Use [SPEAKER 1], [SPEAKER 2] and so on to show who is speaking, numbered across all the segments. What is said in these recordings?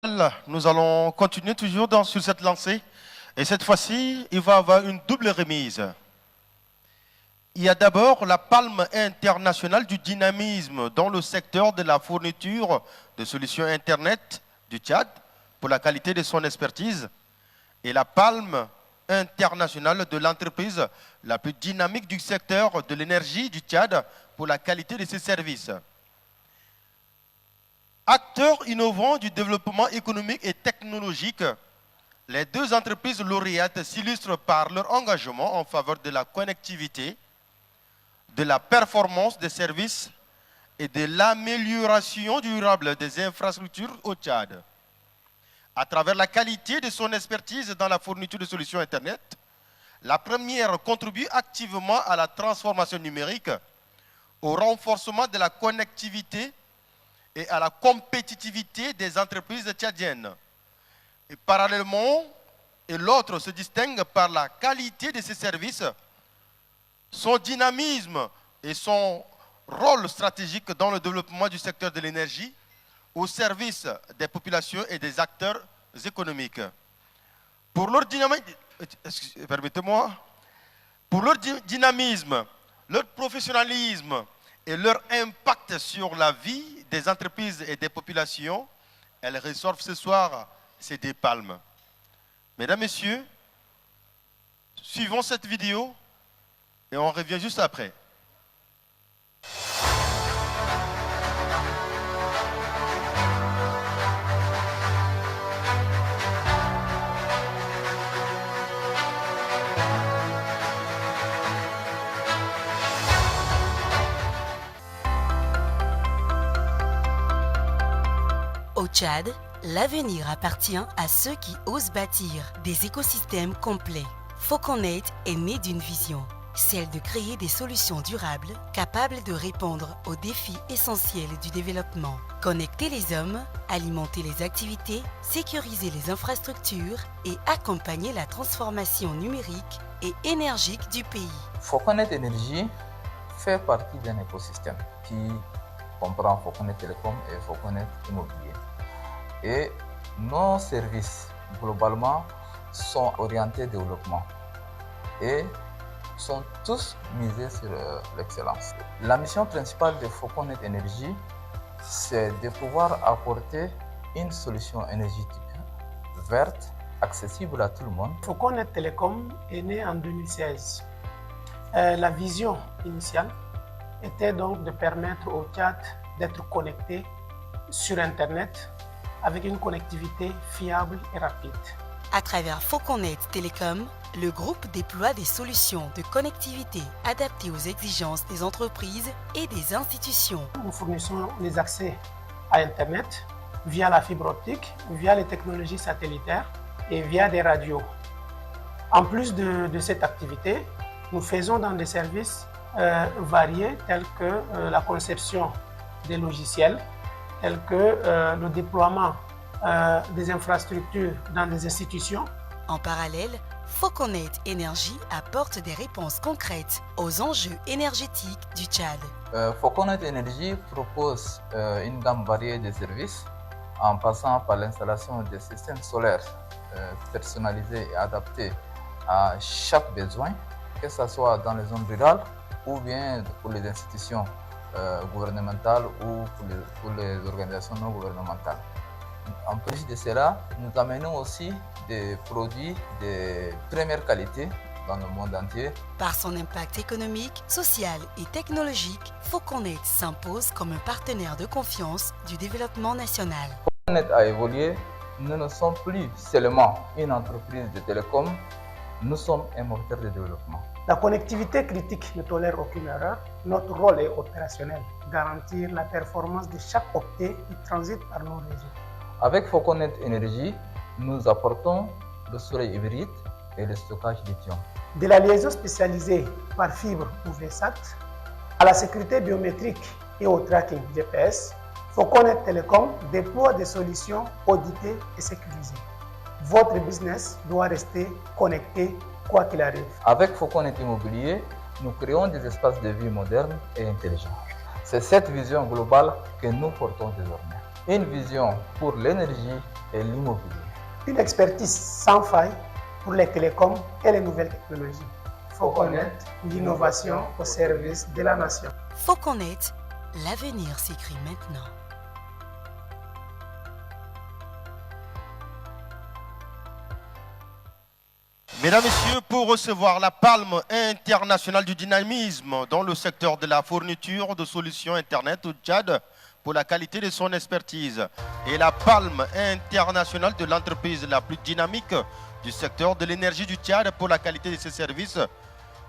[SPEAKER 1] Nous allons continuer toujours sur cette lancée. Et cette fois-ci, il va y avoir une double remise. Il y a d'abord la palme internationale du dynamisme dans le secteur de la fourniture de solutions Internet du Tchad pour la qualité de son expertise et la palme internationale de l'entreprise la plus dynamique du secteur de l'énergie du Tchad pour la qualité de ses services. Acteurs innovants du développement économique et technologique, les deux entreprises lauréates s'illustrent par leur engagement en faveur de la connectivité, de la performance des services et de l'amélioration durable des infrastructures au Tchad. À travers la qualité de son expertise dans la fourniture de solutions Internet, la première contribue activement à la transformation numérique, au renforcement de la connectivité et à la compétitivité des entreprises tchadiennes. Et parallèlement, l'autre se distingue par la qualité de ses services, son dynamisme et son rôle stratégique dans le développement du secteur de l'énergie au service des populations et des acteurs économiques. Pour leur dynamisme, leur professionnalisme et leur impact sur la vie des entreprises et des populations, elles reçoivent ce soir ces deux palmes. Mesdames, Messieurs, suivons cette vidéo et on revient juste après.
[SPEAKER 2] Au Tchad, l'avenir appartient à ceux qui osent bâtir des écosystèmes complets. Foconet est né d'une vision, celle de créer des solutions durables capables de répondre aux défis essentiels du développement. Connecter les hommes, alimenter les activités, sécuriser les infrastructures et accompagner la transformation numérique et énergique du pays.
[SPEAKER 3] Foconet Énergie fait partie d'un écosystème qui comprend Foconet Télécom et Foconet Immobilier. Et nos services, globalement, sont orientés développement et sont tous misés sur l'excellence. La mission principale de Foconet Énergie, c'est de pouvoir apporter une solution énergétique verte, accessible à tout le monde.
[SPEAKER 4] Foconet Télécom est né en 2016. La vision initiale était donc de permettre au Tchad d'être connecté sur Internet avec une connectivité fiable et rapide.
[SPEAKER 2] À travers Foconet Télécom, le groupe déploie des solutions de connectivité adaptées aux exigences des entreprises et des institutions.
[SPEAKER 4] Nous fournissons les accès à Internet via la fibre optique, via les technologies satellitaires et via des radios. En plus de cette activité, nous faisons dans des services variés tels que la conception des logiciels, tels que le déploiement des infrastructures dans des institutions.
[SPEAKER 2] En parallèle, Foconet Énergie apporte des réponses concrètes aux enjeux énergétiques du Tchad.
[SPEAKER 3] Foconet Énergie propose une gamme variée de services en passant par l'installation de systèmes solaires personnalisés et adaptés à chaque besoin, que ce soit dans les zones rurales ou bien pour les institutions gouvernementales ou pour les organisations non gouvernementales. En plus de cela, nous amenons aussi des produits de première qualité dans le monde entier.
[SPEAKER 2] Par son impact économique, social et technologique, Foconet s'impose comme un partenaire de confiance du développement national.
[SPEAKER 3] Foconet a évolué. Nous ne sommes plus seulement une entreprise de télécom, nous sommes un moteur de développement.
[SPEAKER 4] La connectivité critique ne tolère aucune erreur. Notre rôle est opérationnel, garantir la performance de chaque octet qui transite par nos réseaux.
[SPEAKER 3] Avec Foconet Énergie, nous apportons le soleil hybride et le stockage lithium.
[SPEAKER 4] De la liaison spécialisée par fibre ou VSAT à la sécurité biométrique et au tracking GPS, Foconet Télécom déploie des solutions auditées et sécurisées. Votre business doit rester connecté quoi qu'il arrive.
[SPEAKER 3] Avec Foconet Immobilier, nous créons des espaces de vie modernes et intelligents. C'est cette vision globale que nous portons désormais. une vision pour l'énergie et l'immobilier.
[SPEAKER 4] Une expertise sans faille pour les télécoms et les nouvelles technologies. Foconet, l'innovation au service de la nation.
[SPEAKER 2] Foconet, l'avenir s'écrit maintenant.
[SPEAKER 1] Mesdames, Messieurs, pour recevoir la palme internationale du dynamisme dans le secteur de la fourniture de solutions Internet au Tchad pour la qualité de son expertise et la palme internationale de l'entreprise la plus dynamique du secteur de l'énergie du Tchad pour la qualité de ses services,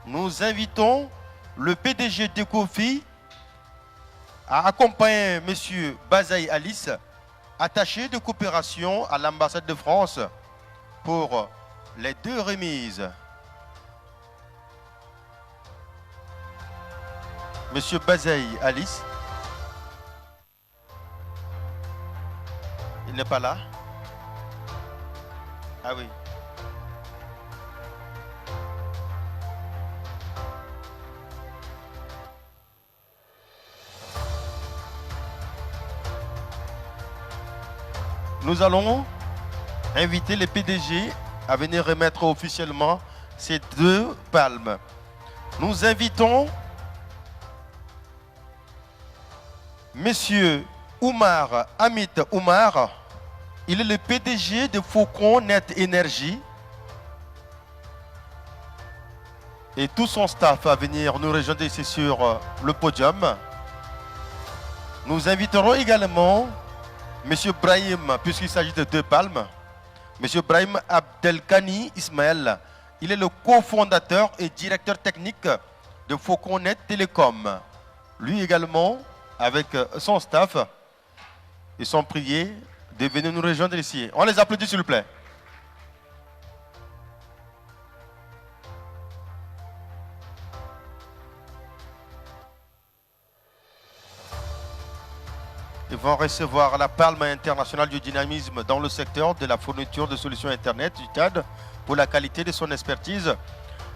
[SPEAKER 1] nous invitons le PDG d'Ecofi à accompagner M. Bazaï Alice, attaché de coopération à l'ambassade de France, pour les deux remises. Monsieur Bazaï Alice. Il n'est pas là? Ah oui. Nous allons inviter les PDG à venir remettre officiellement ces deux palmes. Nous invitons Monsieur Oumar Amit Oumar. Il est le PDG de Faucon Net Énergie et tout son staff à venir nous rejoindre ici sur le podium. Nous inviterons également Monsieur Brahim, puisqu'il s'agit de deux palmes, Monsieur Brahim Abdelkani Ismaël. Il est le cofondateur et directeur technique de Faucon Net Télécom. Lui également, avec son staff, ils sont priés de venir nous rejoindre ici. On les applaudit s'il vous plaît. Ils vont recevoir la palme internationale du dynamisme dans le secteur de la fourniture de solutions Internet du Tchad pour la qualité de son expertise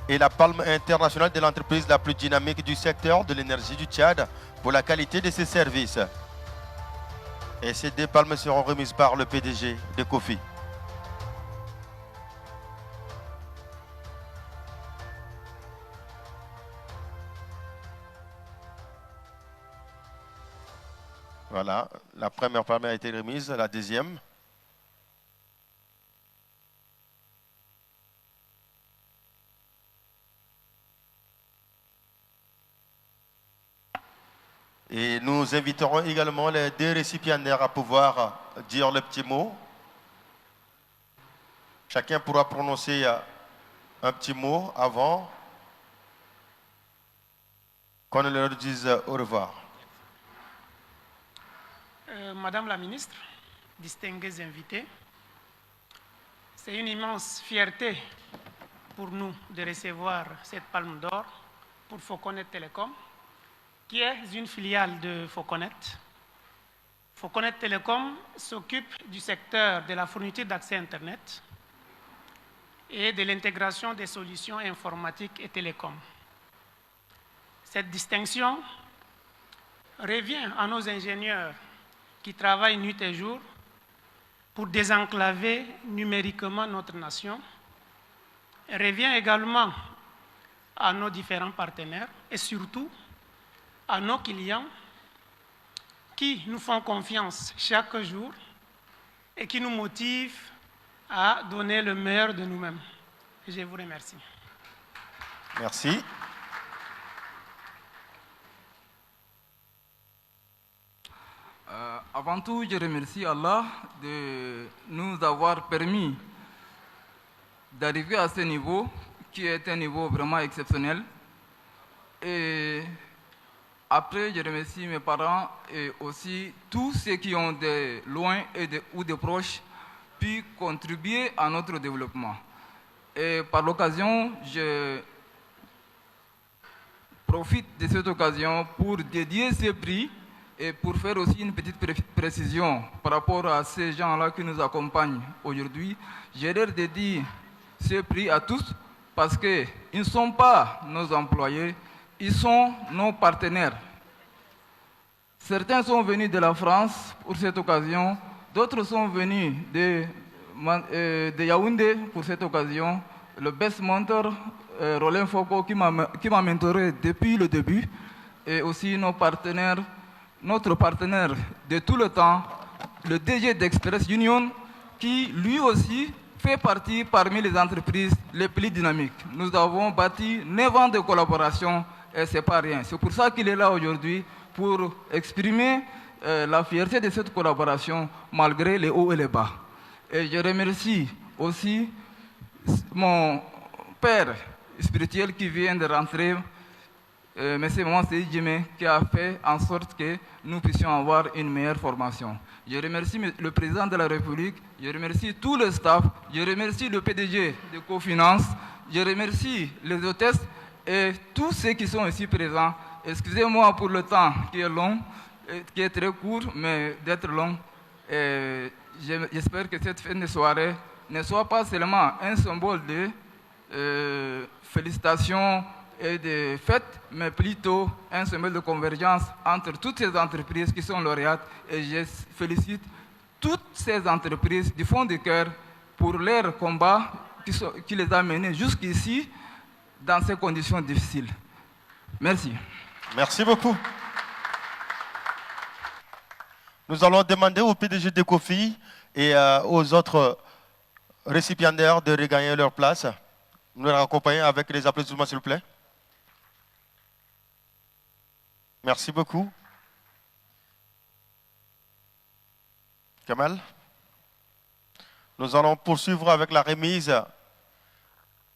[SPEAKER 1] et la palme internationale de l'entreprise la plus dynamique du secteur de l'énergie du Tchad pour la qualité de ses services. Et ces deux palmes seront remises par le PDG de Kofi. Voilà, la première palme a été remise, la deuxième. Et nous inviterons également les deux récipiendaires à pouvoir dire le petit mot. Chacun pourra prononcer un petit mot avant qu'on ne leur dise au revoir.
[SPEAKER 4] Madame la ministre, distingués invités, c'est une immense fierté pour nous de recevoir cette palme d'or pour Foconet Télécom, qui est une filiale de Foconet. Foconet Télécom s'occupe du secteur de la fourniture d'accès Internet et de l'intégration des solutions informatiques et télécom. Cette distinction revient à nos ingénieurs qui travaillent nuit et jour pour désenclaver numériquement notre nation. Elle revient également à nos différents partenaires et surtout à nos clients qui nous font confiance chaque jour et qui nous motivent à donner le meilleur de nous-mêmes. Je vous remercie.
[SPEAKER 1] Merci.
[SPEAKER 5] Avant tout, je remercie Allah de nous avoir permis d'arriver à ce niveau, qui est un niveau vraiment exceptionnel. Et après, je remercie mes parents et aussi tous ceux qui ont de loin ou de proches pu contribuer à notre développement. Et par l'occasion, je profite de cette occasion pour dédier ce prix et pour faire aussi une petite précision par rapport à ces gens-là qui nous accompagnent aujourd'hui. Je leur dédie ce prix à tous parce qu'ils ne sont pas nos employés, ils sont nos partenaires. Certains sont venus de la France pour cette occasion, d'autres sont venus de Yaoundé pour cette occasion. Le best mentor, Roland Foucault, qui m'a mentoré depuis le début, et aussi notre partenaire de tout le temps, le DG d'Express Union, qui lui aussi fait partie parmi les entreprises les plus dynamiques. Nous avons bâti 9 ans de collaboration et ce n'est pas rien. C'est pour ça qu'il est là aujourd'hui, pour exprimer la fierté de cette collaboration malgré les hauts et les bas. Et je remercie aussi mon père spirituel qui vient de rentrer, M. Monsei Djimé, qui a fait en sorte que nous puissions avoir une meilleure formation. Je remercie le président de la République, je remercie tout le staff, je remercie le PDG de Cofinance, je remercie les hôtesses et tous ceux qui sont ici présents. Excusez-moi pour le temps qui est long, qui est très court, mais d'être long. J'espère que cette fin de soirée ne soit pas seulement un symbole de félicitations et de fêtes, mais plutôt un symbole de convergence entre toutes ces entreprises qui sont lauréates. Et je félicite toutes ces entreprises du fond du cœur pour leur combat qui les a menés jusqu'ici dans ces conditions difficiles. Merci.
[SPEAKER 1] Merci beaucoup. Nous allons demander au PDG de Cofi et aux autres récipiendaires de regagner leur place. Nous les accompagnons avec les applaudissements, s'il vous plaît. Merci beaucoup. Kamal. Nous allons poursuivre avec la remise